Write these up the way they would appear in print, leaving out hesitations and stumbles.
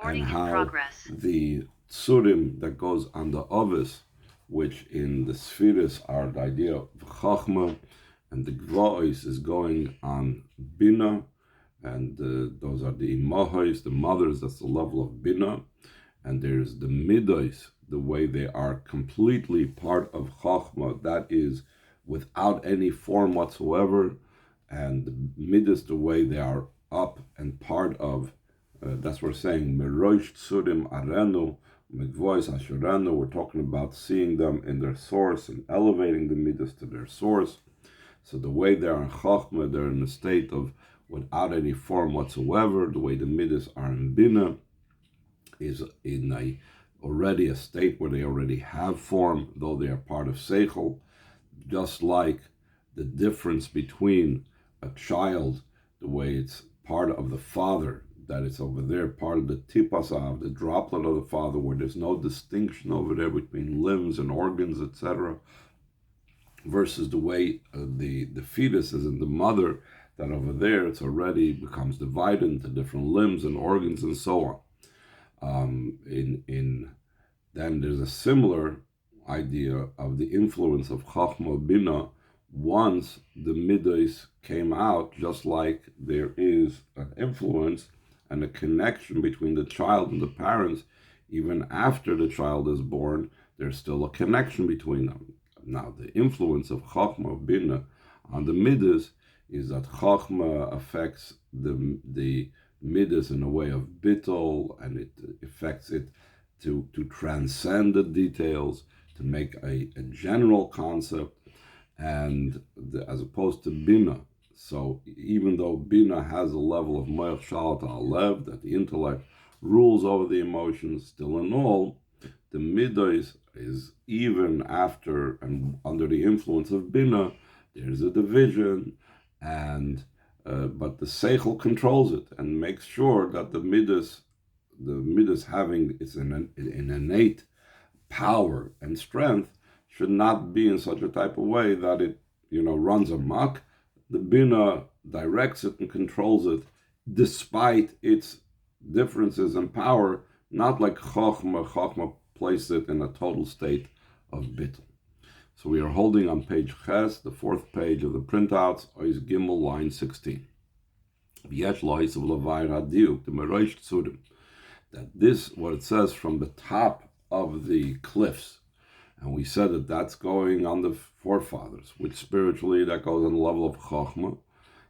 and how the tzurim that goes on the ovis, which in the spheres are the idea of chachma, and the gvois is going on bina, and those are the imahos, the mothers, that's the level of bina, and there's the midos, the way they are completely part of chachma, that is without any form whatsoever, and the midos, the way they are up and part of, that's what we're saying, Merash Tzorim Aránu, Megvois Ashoranu, we're talking about seeing them in their source and elevating the midas to their source. So the way they are in Chachma, they're in a state of without any form whatsoever. The way the midas are in Bina is in already a state where they already have form, though they are part of Seichel. Just like the difference between a child, the way it's part of the father, that it's over there, part of the tipasav, the droplet of the father, where there's no distinction over there between limbs and organs, etc., versus the way the fetus is in the mother, that over there it's already becomes divided into different limbs and organs and so on. Then there's a similar idea of the influence of Chachma Bina once the midos came out, just like there is an influence and a connection between the child and the parents. Even after the child is born, there's still a connection between them. Now, the influence of Chachma Bina on the midas is that Chachma affects the midas in a way of bittul, and it affects it to transcend the details, to make a general concept, and as opposed to Bina. So even though Bina has a level of Moach Shalat Alev, that the intellect rules over the emotions, still in all, the midos is even after and under the influence of Bina, there's a division, and but the Seichel controls it and makes sure that the midos having its an innate power and strength should not be in such a type of way that it runs amok. The Bina directs it and controls it despite its differences in power, not like Chachma. Chachma placed it in a total state of bittul. So we are holding on page Ches, the fourth page of the printouts, Ois Gimel, line 16. That this, what it says from the top of the cliffs, and we said that that's going on the forefathers, which spiritually that goes on the level of Chachma.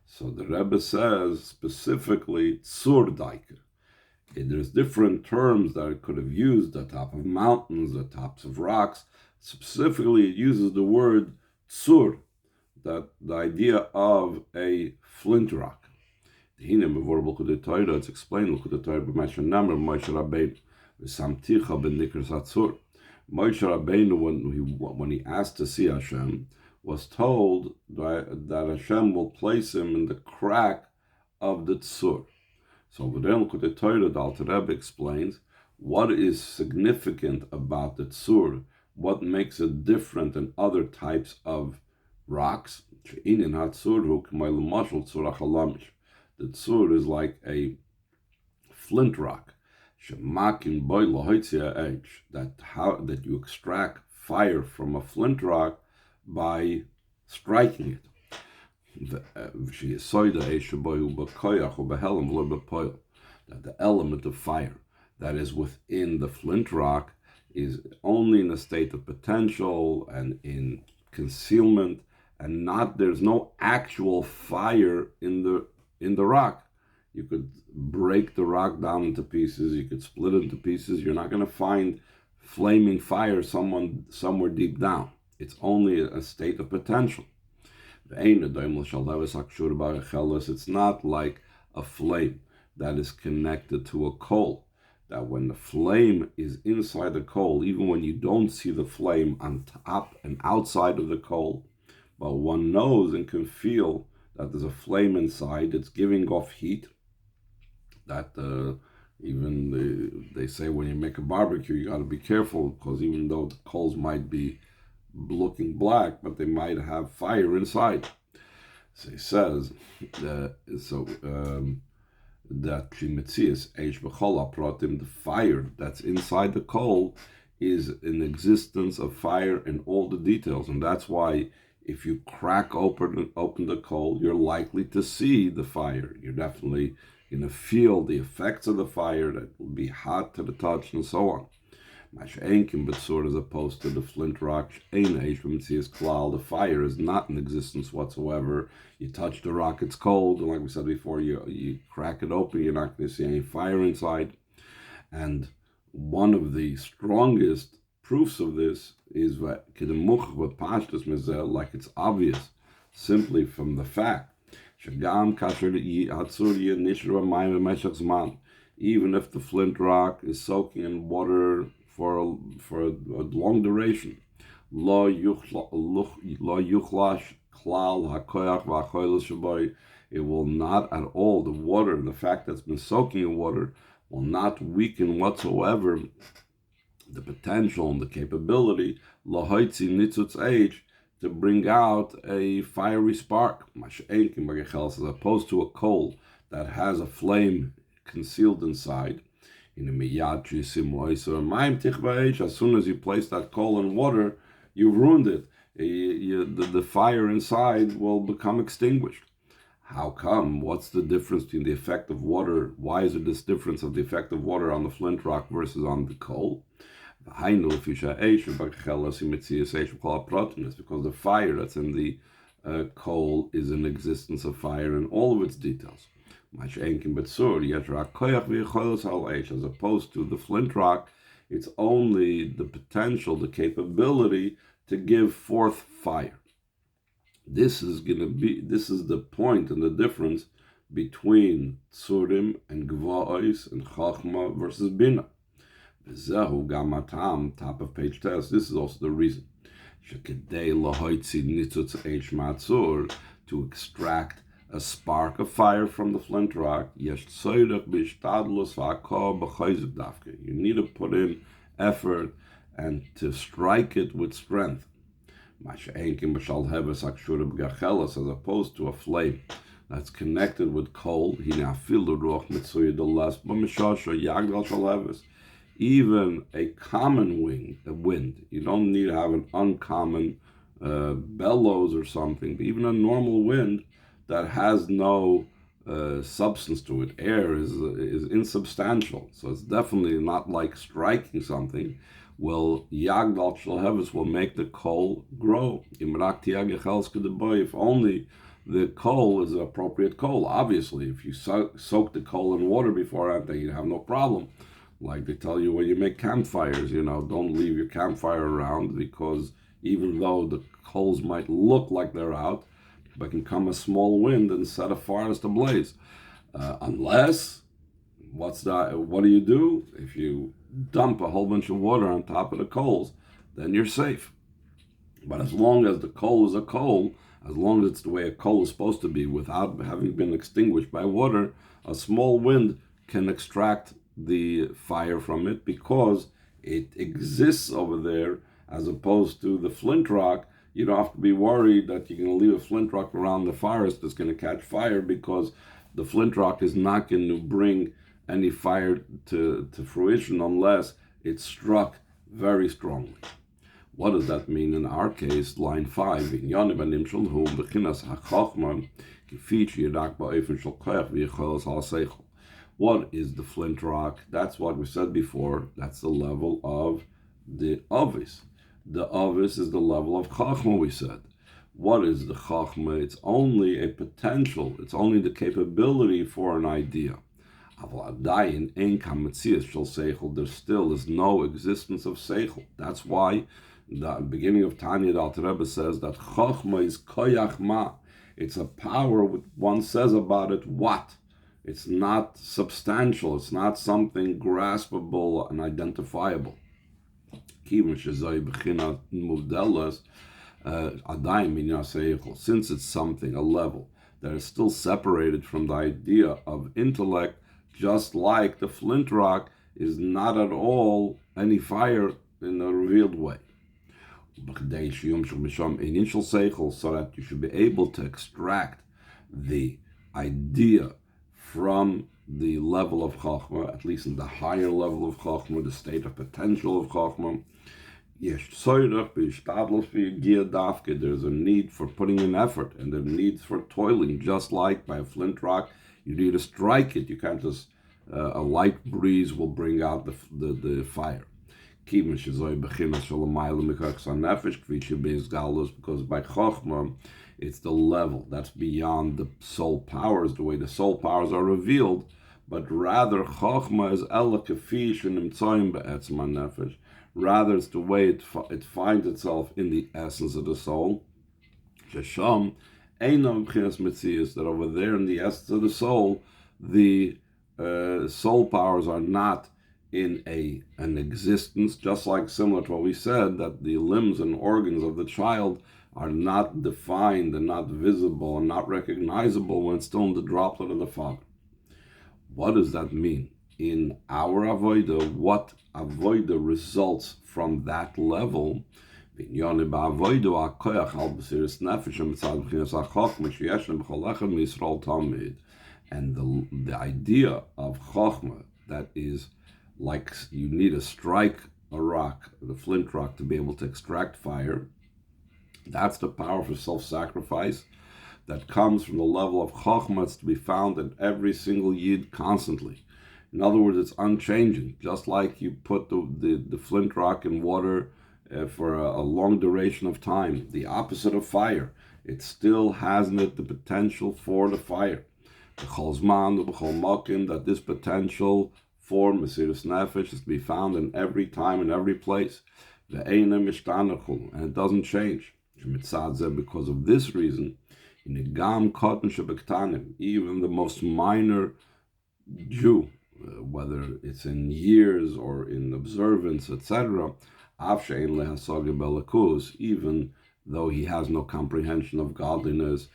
So the Rebbe says specifically Tzur Daike. There's different terms that it could have used, the top of mountains, the tops of rocks. Specifically, it uses the word Tzur, that the idea of a flint rock. It's explained, Moshe Rabbeinu, when he asked to see Hashem, was told that Hashem will place him in the crack of the tzur. So over there, the Torah, the Alter Rebbe explains what is significant about the tzur, what makes it different than other types of rocks. The tzur is like a flint rock. That you extract fire from a flint rock by striking it. That the element of fire that is within the flint rock is only in a state of potential and in concealment, and there's no actual fire in the rock. You could break the rock down into pieces, you could split it into pieces, you're not going to find flaming fire somewhere deep down. It's only a state of potential. It's not like a flame that is connected to a coal, that when the flame is inside the coal, even when you don't see the flame on top and outside of the coal, but one knows and can feel that there's a flame inside, it's giving off heat. That they say when you make a barbecue, you got to be careful, because even though the coals might be looking black, but they might have fire inside. So he says, that the fire that's inside the coal is an existence of fire in all the details, and that's why if you crack open the coal, you're likely to see the fire. You're definitely going to feel the effects of the fire that will be hot to the touch and so on. As opposed to the flint rock, the fire is not in existence whatsoever. You touch the rock, it's cold, and like we said before, you crack it open, you're not going to see any fire inside. And one of the strongest proofs of this is like it's obvious simply from the fact even if the flint rock is soaking in water for a long duration, it will not at all, the water, the fact that's been soaking in water, will not weaken whatsoever the potential and the capability to bring out a fiery spark, as opposed to a coal that has a flame concealed inside. As soon as you place that coal in water, you've ruined it. The fire inside will become extinguished. How come? What's the difference between the effect of water? Why is there this difference of the effect of water on the flint rock versus on the coal? It's because the fire that's in the coal is an existence of fire in all of its details. As opposed to the flint rock, it's only the potential, the capability to give forth fire. This is the point and the difference between Tzorim and Gvois and Chachma versus Bina. Top of page test. This is also the reason to extract a spark of fire from the flint rock. You need to put in effort and to strike it with strength. As opposed to a flame that's connected with coal. Even a common wind, you don't need to have an uncommon bellows or something, but even a normal wind that has no substance to it, air is insubstantial, so it's definitely not like striking something. Well, Yagdal Shalhevis will make the coal grow. If only the coal is an appropriate coal. Obviously, if you soak the coal in water beforehand, then you have no problem. Like they tell you when you make campfires, don't leave your campfire around, because even though the coals might look like they're out, but can come a small wind and set a forest ablaze. Unless, what do you do? If you dump a whole bunch of water on top of the coals, then you're safe. But as long as the coal is a coal, as long as it's the way a coal is supposed to be, without having been extinguished by water, a small wind can extract the fire from it, because it exists over there, as opposed to the flint rock. You don't have to be worried that you're going to leave a flint rock around the forest that's going to catch fire, because the flint rock is not going to bring any fire to fruition unless it's struck very strongly. What does that mean in our case? Line 5. What is the flint rock? That's what we said before. That's the level of the Ovis. The Ovis is the level of Chachma, we said. What is the Chachma? It's only a potential. It's only the capability for an idea. There still is no existence of Seichel. That's why the beginning of Tanya, the Alter Rebbe says that Chachma is koyach ma. It's a power, one says about it, what? It's not substantial. It's not something graspable and identifiable. Since it's something, a level, that is still separated from the idea of intellect, just like the flint rock is not at all any fire in a revealed way. So that you should be able to extract the idea from the level of Chachma, at least in the higher level of Chachma, the state of potential of Chachma. There's a need for putting in effort, and there's a need for toiling, just like by a flint rock. You need to strike it. You can't just, a light breeze will bring out the fire. Because by Chachma, it's the level that's beyond the soul powers, the way the soul powers are revealed, but rather Chachma is Elakafish and Imtsoim Be'etzma Nefesh. Rather, it's the way it finds itself in the essence of the soul. Shesham Einam B'chinas Metzias, that over there in the essence of the soul, the soul powers are not in an existence, just like similar to what we said, that the limbs and organs of the child are not defined and not visible and not recognizable when it's still in the droplet of the father. What does that mean? In our avodah, what avodah results from that level? And the idea of Chachma, that is, like you need to strike a rock, the flint rock, to be able to extract fire. That's the power for self-sacrifice that comes from the level of Chachma. It's to be found in every single Yid constantly. In other words, it's unchanging. Just like you put the flint rock in water for a long duration of time, the opposite of fire, it still has in it the potential for the fire. That this potential for Mesiras Nefesh is to be found in every time and every place. And it doesn't change. Because of this reason, even the most minor Jew, whether it's in years or in observance, etc., even though he has no comprehension of godliness,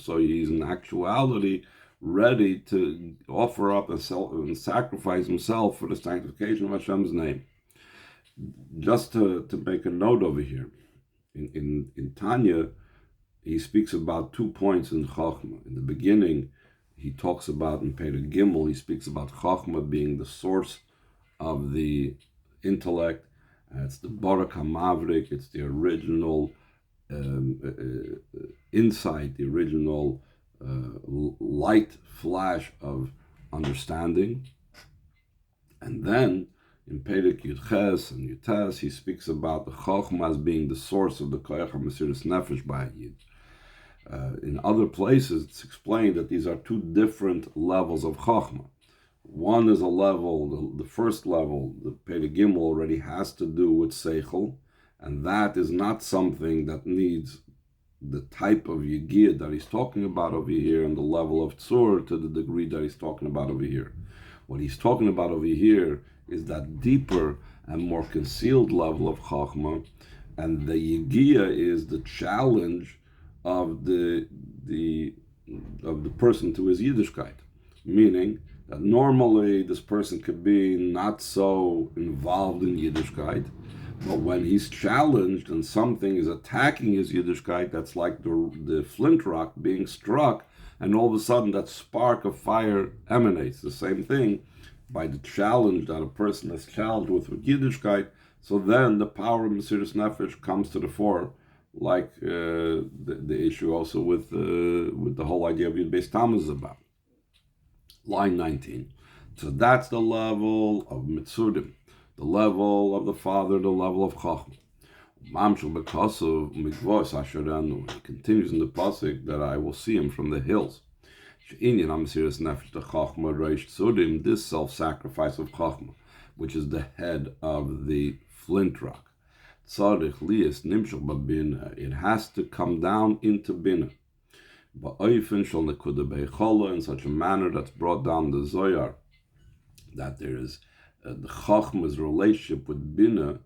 so he's in actuality ready to offer up and sacrifice himself for the sanctification of Hashem's name. Just to make a note over here, in Tanya, he speaks about 2 points in Chachma. In the beginning, he talks about, in Perek Gimel, he speaks about Chachma being the source of the intellect. It's the Barak HaMavrik, it's the original insight, the original light flash of understanding. And then, in Perek Yudches and Yutes, he speaks about the Chachma as being the source of the Koyach HaMesiras Nefesh by a Yid. In other places, it's explained that these are 2 different levels of Chachma. One is a level, the first level, the Perek Gimel already has to do with Seichel, and that is not something that needs the type of Yigiyah that he's talking about over here and the level of Tzur to the degree that he's talking about over here. What he's talking about over here is that deeper and more concealed level of Chachma, and the Yigiyah is the challenge of the person to his Yiddishkeit, meaning that normally this person could be not so involved in Yiddishkeit, but when he's challenged and something is attacking his Yiddishkeit, that's like the flint rock being struck, and all of a sudden that spark of fire emanates. The same thing by the challenge that a person is challenged with Yiddishkeit, so then the power of Mesiras Nefesh comes to the fore, like the issue also with the whole idea of Yud Beis Tammuz is about. Line 19. So that's the level of Mitzudim, the level of the Father, the level of Chachma. Because of Megvos Asheranu, it continues in the pasuk that I will see him from the hills. This self-sacrifice of Chachma, which is the head of the flint rock. It has to come down into Bina. In such a manner that's brought down the Zohar, that there is the Chachma's relationship with Bina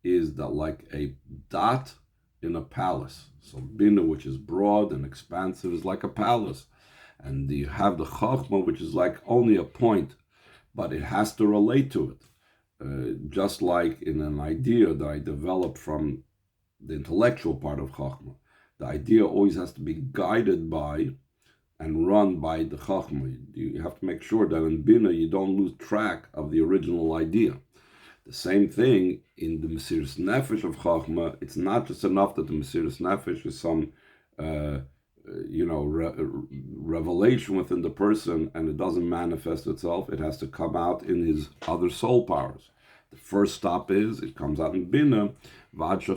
is that like a dot in a palace. So Bina, which is broad and expansive, is like a palace. And you have the Chachma, which is like only a point, but it has to relate to it. Just like in an idea that I developed from the intellectual part of Chachma. The idea always has to be guided by and run by the Chachma. You have to make sure that in Bina you don't lose track of the original idea. The same thing in the Mesiras Nefesh of Chachma. It's not just enough that the Mesiras Nefesh is some revelation within the person and it doesn't manifest itself. It has to come out in his other soul powers. The first stop is it comes out in Bina until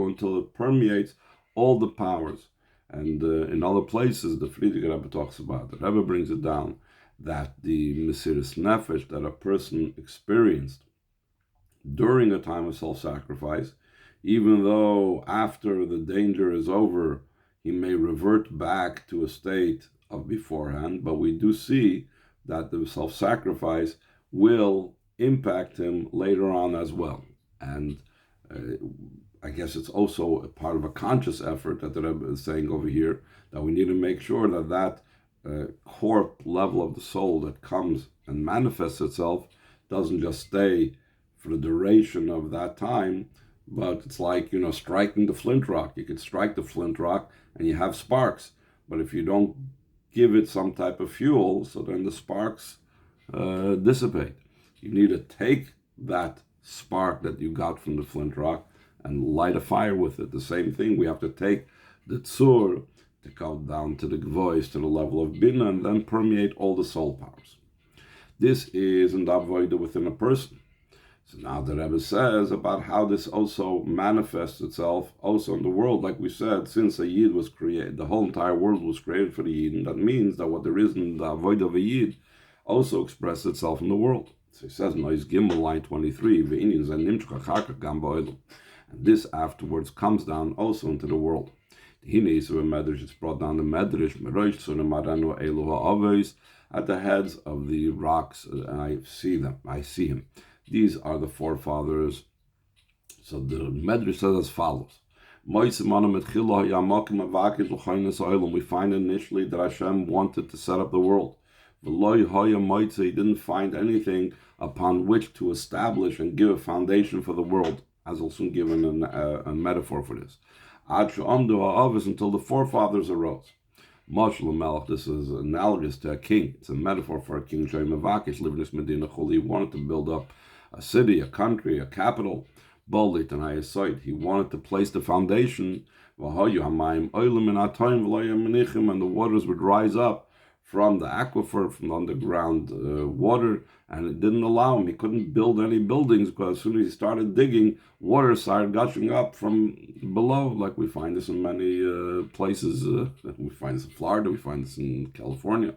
it permeates all the powers. And in other places, the Friedrich Rebbe talks about, the Rebbe brings it down, that the Mesiras Nefesh that a person experienced during a time of self-sacrifice, even though after the danger is over, he may revert back to a state of beforehand, but we do see that the self-sacrifice will impact him later on as well. And I guess it's also a part of a conscious effort that the Rebbe is saying over here, that we need to make sure that core level of the soul that comes and manifests itself doesn't just stay for the duration of that time, but it's like, striking the flint rock. You could strike the flint rock and you have sparks, but if you don't give it some type of fuel, so then the sparks dissipate. You need to take that spark that you got from the flint rock and light a fire with it. The same thing, we have to take the tzur to go down to the gvois, to the level of bina, and then permeate all the soul powers. This is in the avodah within a person. So now the Rebbe says about how this also manifests itself also in the world. Like we said, since a Yid was created, the whole entire world was created for the Yid, and that means that what there is in the avodah of a Yid also expresses itself in the world. So he says, Nois Gimel, line 23, and this afterwards comes down also into the world. It's brought down the Medrash, Merash, Tzorim, Aránu, Eluha, at the heads of the rocks, and I see him. These are the forefathers. So the Medrash says as follows. We find initially that Hashem wanted to set up the world. He didn't find anything upon which to establish and give a foundation for the world, as also given a metaphor for this. Until the forefathers arose. This is analogous to a king. It's a metaphor for a king. He wanted to build up a city, a country, a capital. He wanted to place the foundation, and the waters would rise up from the aquifer, from the underground water, and it didn't allow him. He couldn't build any buildings because as soon as he started digging, water started gushing up from below, like we find this in many places. We find this in Florida, we find this in California.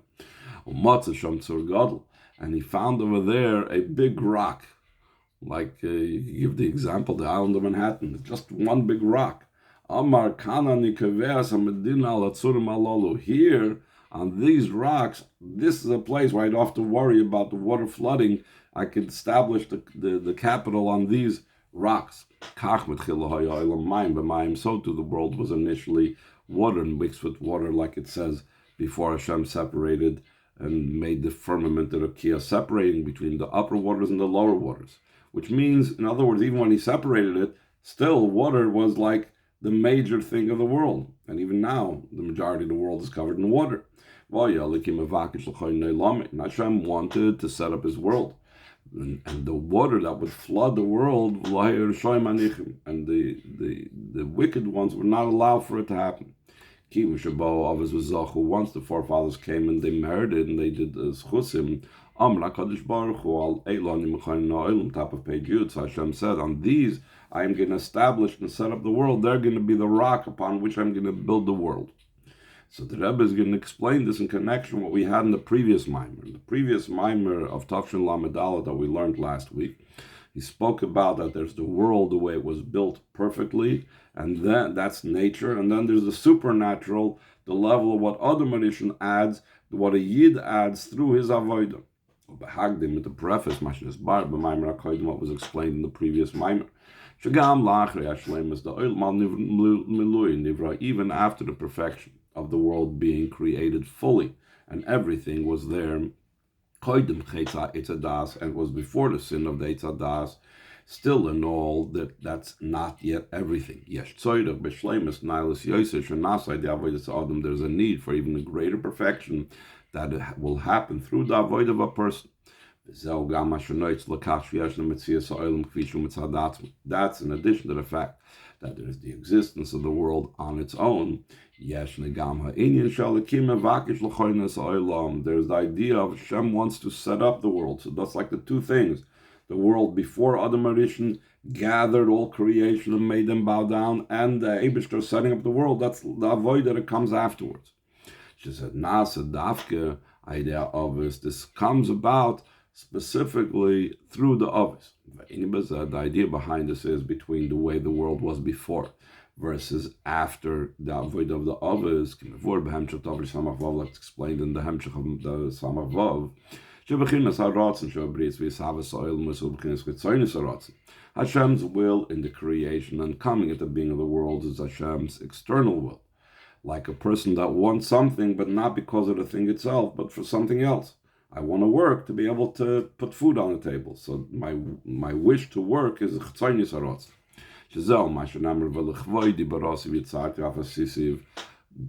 And he found over there a big rock, like you give the example, the island of Manhattan, just one big rock. Here, on these rocks, this is a place where I don't have to worry about the water flooding. I can establish the capital on these rocks. So too the world was initially water mixed with water, like it says, before Hashem separated and made the firmament of Rakia, separating between the upper waters and the lower waters. Which means, in other words, even when he separated it, still water was like the major thing of the world. And even now, the majority of the world is covered in water. And Hashem wanted to set up his world. And the water that would flood the world, and the wicked ones were not allowed for it to happen. Once the forefathers came and they merited and they did the schusim, top of page Yud, so Hashem said, on these I am going to establish and set up the world. They're going to be the rock upon which I'm going to build the world. So the Rebbe is going to explain this in connection with what we had in the previous mimer. The previous mimer of Tafshin Lamed Aleph that we learned last week, he spoke about that there's the world the way it was built perfectly, and then that's nature, and then there's the supernatural, the level of what other Marishan adds, what a Yid adds through his avodah. With the preface, what was explained in the previous mimer. Even after the perfection of the world being created fully, and everything was there, and was before the sin of the Eitz HaDas, Still, in all, that's not yet everything. There's a need for even a greater perfection that will happen through the avoid of a person. That's in addition to the fact that there is the existence of the world on its own. There's the idea of Hashem wants to set up the world. So that's like the two things. The world before Adam Arishan gathered all creation and made them bow down, and the Eibishter setting up the world. That's the avoid that comes afterwards. She said, Nasa Dafke, idea of this comes about specifically through the Ovis. The idea behind this is between the way the world was before versus after the avoid of the Ovis. That's explained in the Hemshech of the Samavav. Hashem's will in the creation and coming into being of the world is Hashem's external will. Like a person that wants something, but not because of the thing itself, but for something else. I want to work to be able to put food on the table. So my wish to work is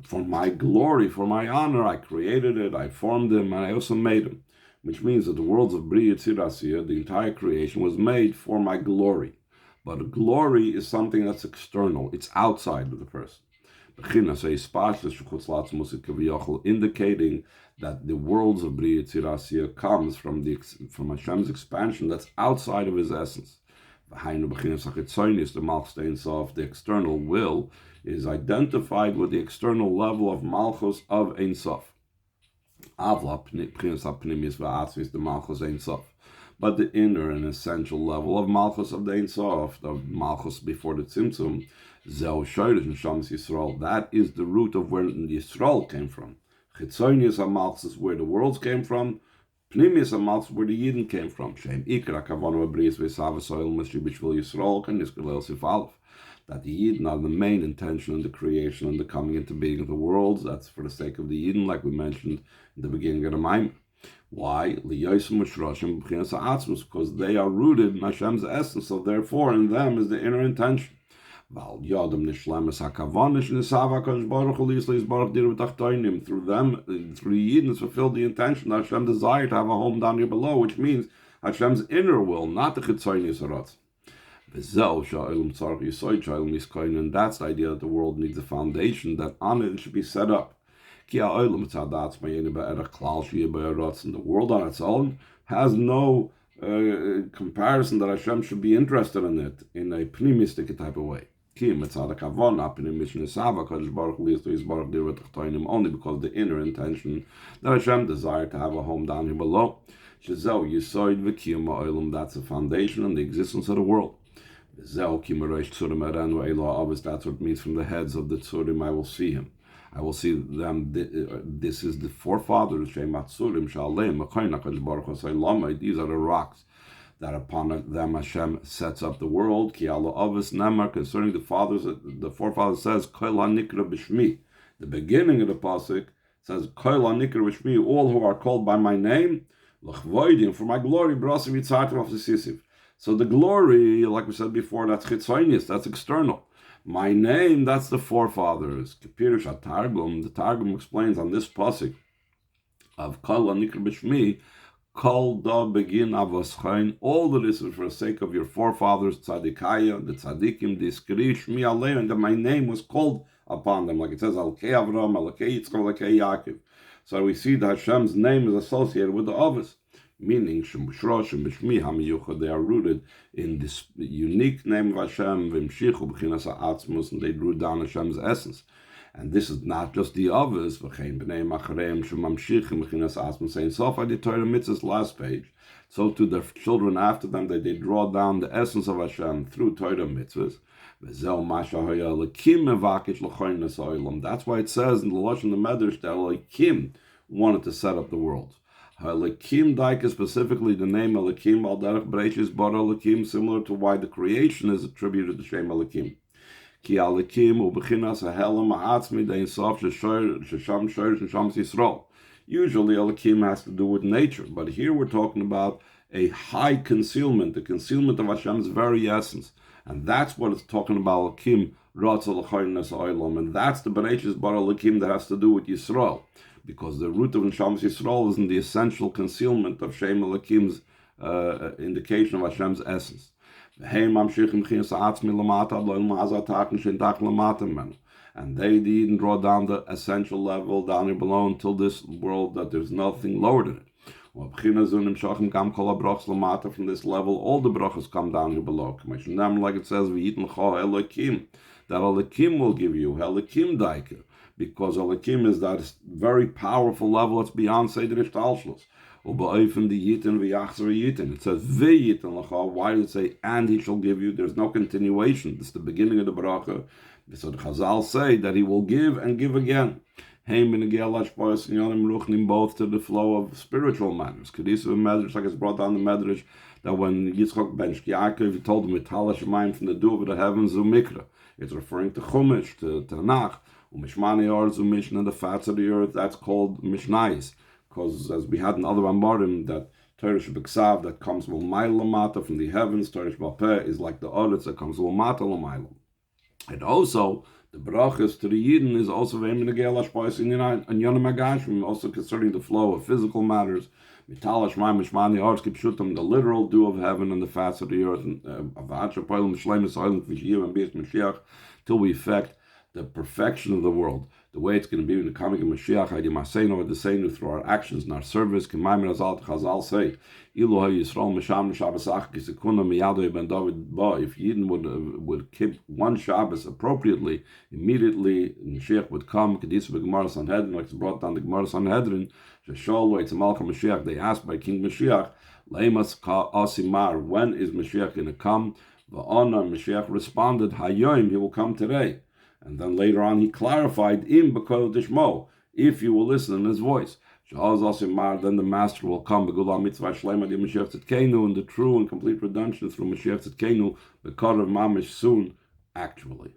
for my glory, for my honor, I created it, I formed him, and I also made him. Which means that the worlds of Bria Tzirasiyah, the entire creation, was made for my glory. But glory is something that's external. It's outside of the person. Indicating that the worlds of Bria Tzirasiyah comes from Hashem's expansion that's outside of his essence. The Malchus of the external will is identified with the external level of Malchus of Ein Sof. But the inner and essential level of Malchus of the Ein Sof, the Malchus before the Tzimtzum, that is the root of where the Yisrael came from. Chitzonius HaMalchus is where the worlds came from. Pnimius HaMalchus where the Yidden came from. That the Yidden are the main intention in the creation and the coming into being of the worlds. That's for the sake of the Yidden, like we mentioned in the beginning of the Maimon. Why? Because they are rooted in Hashem's essence, so therefore in them is the inner intention. Through them, through Yidden is fulfilled the intention that Hashem desired to have a home down here below, which means Hashem's inner will, not the Chitzonius Haratz. And that's the idea that the world needs a foundation, that on it should be set up. And the world on its own has no comparison that Hashem should be interested in it in a pneumistic type of way. Only because of the inner intention that Hashem desired to have a home down here below. That's the foundation and the existence of the world. That's what it means from the heads of the Tzorim, I will see him. I will see them. This is the forefathers. These are the rocks that upon them Hashem sets up the world. Concerning the fathers, the forefathers says, the beginning of the pasuk says, all who are called by my name, for my glory, so the glory, like we said before, that's chitzonius, that's external. My name, that's the forefathers. The Targum explains on this pasuk of Kol HaNikra B'Shmi, Kol Da Begin Avoschain, all that is for the sake of your forefathers, Tzadikaya, the Tzadikim, the Iskri, Shmi Aleim, and that my name was called upon them. Like it says, Alkei Avram, Alkei Yitzchak, Alkei Yaakov. So we see that Hashem's name is associated with the Avos. Meaning, they are rooted in this unique name of Hashem, and they drew down Hashem's essence. And this is not just the others, last page. So to the children after them, that they draw down the essence of Hashem through Torah mitzvahs. That's why it says in the Lashon the Medrash that Elokim wanted to set up the world. Elokim Daika, specifically the name Elokim, Al Derech Bereishis Bar Elokim, similar to why the creation is attributed to Shem Elokim. Ki Elokim u'bechinas ha'helam ha'atzmi dein sof shesham shorish and shams Yisrael. Usually Elokim has to do with nature, but here we're talking about a high concealment, the concealment of Hashem's very essence. And that's what it's talking about, Elokim, Ratzah L'chaynes Olam. And that's the Bereshis Bara Elokim that has to do with Yisrael. Because the root of Neshamas Yisrael is in the essential concealment of Shem Elokim's indication of Hashem's essence. And they didn't draw down the essential level down here below until this world, that there's nothing lower than it. From this level, all the brachas come down here below. Like it says, that Elokim will give you, Elokim daike, because Elokim is that very powerful level that's beyond Seder Ishtalshlus. It says, why did it say, and he shall give you? There's no continuation. This is the beginning of the bracha. So the Chazal say that he will give and give again. Both to the flow of spiritual matters. Kedisa Medrash, like it's brought down the Medrash, that when Yitzchak ben Shkiyaakov, he told him, from the dew of the heavens, Mikra. It's referring to Chumash, to Tanakh, Umishmani Arz, and the fats of the earth, that's called Mishnais. Because as we had in other Amarim, that Teresh B'Ksav, that comes L'mayla from the heavens, Teresh B'Peh is like the Oretz that comes L'mayla. And also, the brachas to the Yidden is also also concerning the flow of physical matters. The literal dew of heaven and the fats of the earth, till we effect the perfection of the world, the way it's going to be in the coming of Mashiach, or the same through our actions and our service. Chazal say, if Yidden would keep one Shabbos appropriately, immediately Mashiach would come. Like it's brought down the Gemara Sanhedrin, they asked by King Mashiach, when is Mashiach going to come? Mashiach responded, Hayoim, he will come today. And then later on he clarified, if you will listen in his voice. Then the Master will come, in the true and complete redemption through Mashiach Tzidkenu, the Karav Mamish soon, actually.